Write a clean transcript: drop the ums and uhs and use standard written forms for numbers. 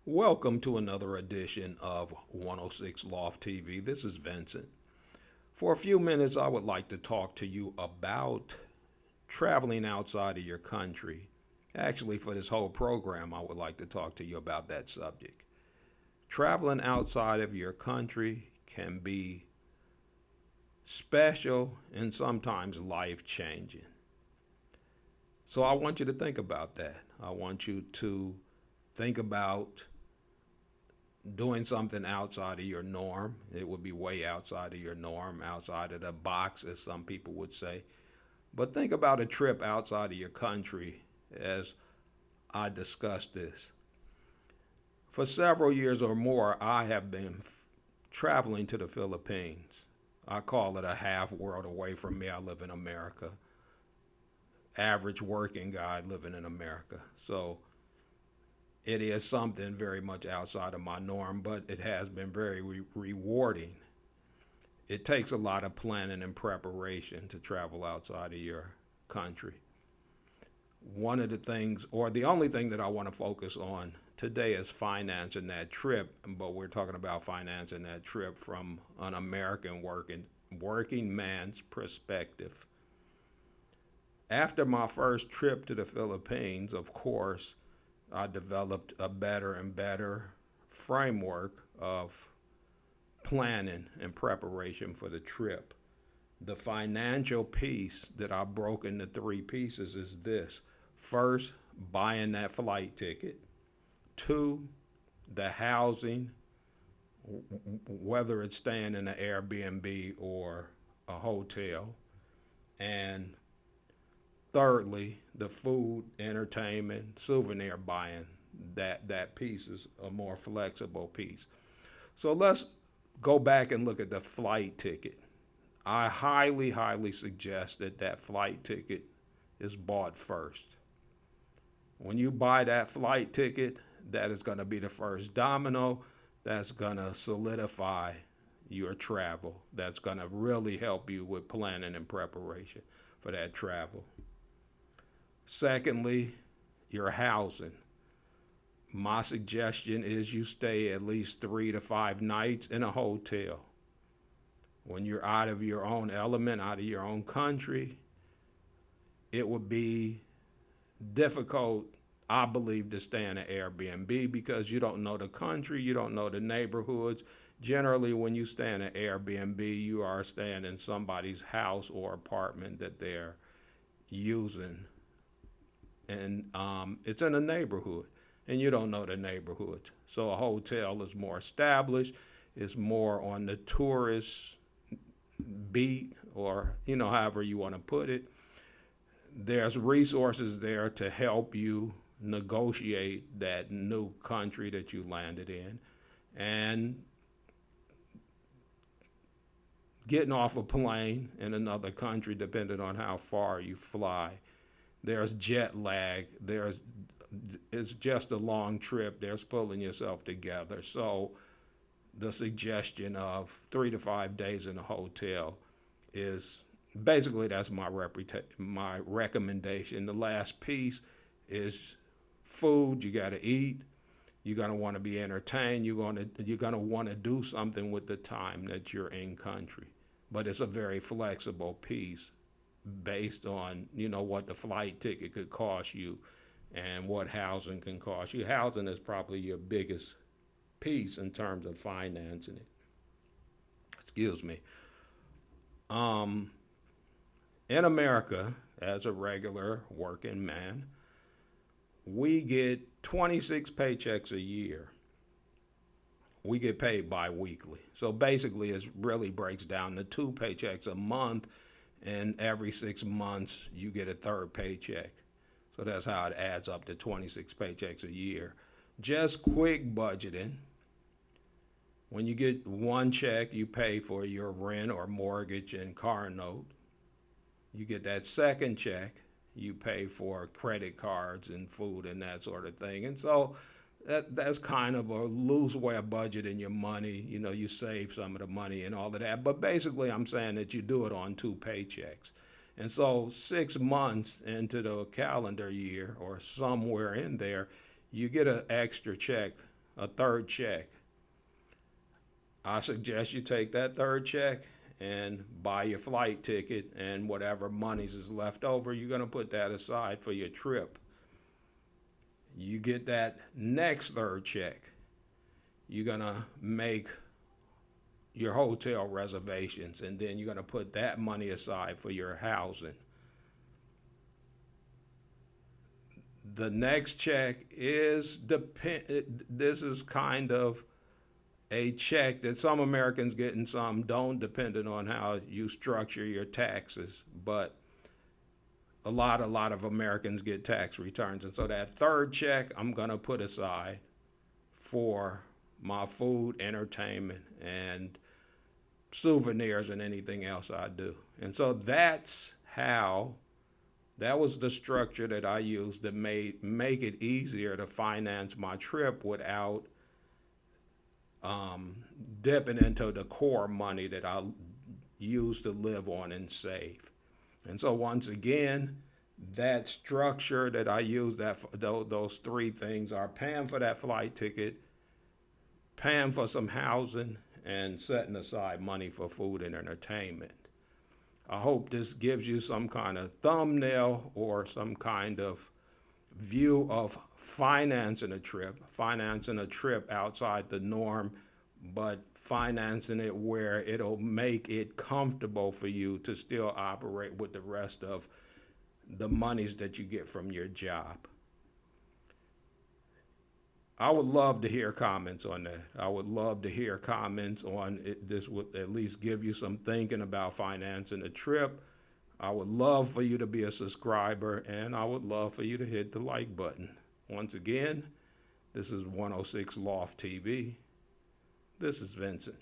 Welcome to another edition of 106 Loft TV. This is Vincent. For a few minutes, I would like to talk to you about traveling outside of your country. Actually, for this whole program, I would like to talk to you about that subject. Traveling outside of your country can be special and sometimes life changing. So I want you to think about that. I want you to think about doing something outside of your norm. It would be way outside of your norm, outside of the box, as some people would say. But think about a trip outside of your country as I discussed this. For several years or more, I have been traveling to the Philippines. I call it a half world away from me. I live in America. Average working guy living in America. So it is something very much outside of my norm, but it has been very rewarding. It takes a lot of planning and preparation to travel outside of your country. One of the things, or the only thing that I want to focus on today is financing that trip, but we're talking about financing that trip from an American working man's perspective. After my first trip to the Philippines, of course, I developed a better and better framework of planning and preparation for the trip. The financial piece that I broke into three pieces is this: first, buying that flight ticket; two, the housing, whether it's staying in an Airbnb or a hotel; and thirdly, the food, entertainment, souvenir buying. That piece is a more flexible piece. So let's go back and look at the flight ticket. I highly, highly suggest that that flight ticket is bought first. When you buy that flight ticket, that is going to be the first domino that's going to solidify your travel. That's going to really help you with planning and preparation for that travel. Secondly, your housing. My suggestion is you stay at least 3 to 5 nights in a hotel. When you're out of your own element, out of your own country, it would be difficult, I believe, to stay in an Airbnb because you don't know the country, you don't know the neighborhoods. Generally, when you stay in an Airbnb, you are staying in somebody's house or apartment that they're using, and it's in a neighborhood, and you don't know the neighborhood. So a hotel is more established, it's more on the tourist beat, or however you want to put it. There's resources there to help you negotiate that new country that you landed in, and getting off a plane in another country, depending on how far you fly. There's jet lag. It's just a long trip. There's pulling yourself together. So the suggestion of 3 to 5 days in a hotel is basically, that's my recommendation. The last piece is food. You got to eat. You're gonna want to be entertained. You're gonna want to do something with the time that you're in country. But it's a very flexible piece based on what the flight ticket could cost you and what housing can cost you. Housing is probably your biggest piece in terms of financing it. Excuse me. Um, in America, as a regular working man, we get 26 paychecks a year. We get paid bi-weekly. So basically, it really breaks down to two paychecks a month, and every 6 months, you get a third paycheck. So that's how it adds up to 26 paychecks a year. Just quick budgeting. When you get one check, you pay for your rent or mortgage and car note. You get that second check, you pay for credit cards and food and that sort of thing. And so that's kind of a loose way of budgeting your money. You save some of the money and all of that. But basically, I'm saying that you do it on two paychecks. And so 6 months into the calendar year or somewhere in there, you get an extra check a third check. I suggest you take that third check and buy your flight ticket, and whatever monies is left over, you're going to put that aside for your trip. You get that next third check, you're going to make your hotel reservations, and then you're going to put that money aside for your housing. The next check is this is kind of a check that some Americans get and some don't, depending on how you structure your taxes. But a lot of Americans get tax returns. And so that third check I'm going to put aside for my food, entertainment, and souvenirs and anything else I do. And so that was the structure that I used to make it easier to finance my trip without dipping into the core money that I use to live on and save. And so once again, that structure that I use, those three things are paying for that flight ticket, paying for some housing, and setting aside money for food and entertainment. I hope this gives you some kind of thumbnail or some kind of view of financing a trip outside the norm, but financing it where it'll make it comfortable for you to still operate with the rest of the monies that you get from your job. I would love to hear comments on that. I would love to hear comments on it. This would at least give you some thinking about financing a trip. I would love for you to be a subscriber, and I would love for you to hit the like button. Once again, this is 106 Loft TV. This is Vincent.